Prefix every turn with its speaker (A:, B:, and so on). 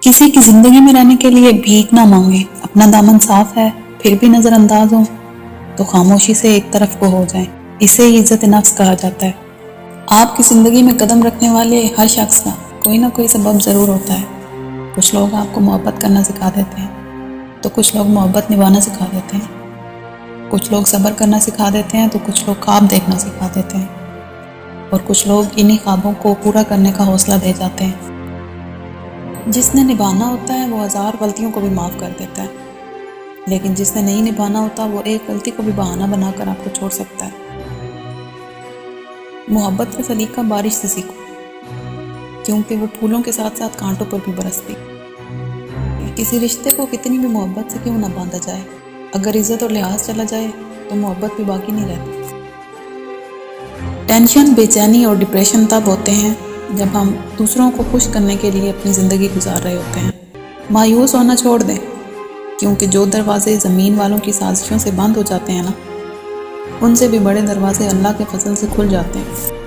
A: کسی کی زندگی میں رہنے کے لیے بھیک نہ مانگیں، اپنا دامن صاف ہے پھر بھی نظر انداز ہو تو خاموشی سے ایک طرف کو ہو جائیں، اسے عزت نفس کہا جاتا ہے۔ آپ کی زندگی میں قدم رکھنے والے ہر شخص کا کوئی نہ کوئی سبب ضرور ہوتا ہے۔ کچھ لوگ آپ کو محبت کرنا سکھا دیتے ہیں تو کچھ لوگ محبت نبھانا سکھا دیتے ہیں، کچھ لوگ صبر کرنا سکھا دیتے ہیں تو کچھ لوگ خواب دیکھنا سکھا دیتے ہیں، اور کچھ لوگ انہی خوابوں کو پورا کرنے کا حوصلہ دے جاتے ہیں۔ جس نے نبھانا ہوتا ہے وہ ہزار غلطیوں کو بھی معاف کر دیتا ہے، لیکن جس نے نہیں نبھانا ہوتا وہ ایک غلطی کو بھی بہانہ بنا کر آپ کو چھوڑ سکتا ہے۔ محبت کا سلیقہ بارش سے سیکھو، کیونکہ وہ پھولوں کے ساتھ ساتھ کانٹوں پر بھی برستی ہے۔ کسی رشتے کو کتنی بھی محبت سے کیوں نہ باندھا جائے، اگر عزت اور لحاظ چلا جائے تو محبت بھی باقی نہیں رہتی۔ ٹینشن، بے چینی اور ڈپریشن تب ہوتے ہیں جب ہم دوسروں کو خوش کرنے کے لیے اپنی زندگی گزار رہے ہوتے ہیں۔ مایوس ہونا چھوڑ دیں، کیونکہ جو دروازے زمین والوں کی سازشوں سے بند ہو جاتے ہیں نا، ان سے بھی بڑے دروازے اللہ کے فضل سے کھل جاتے ہیں۔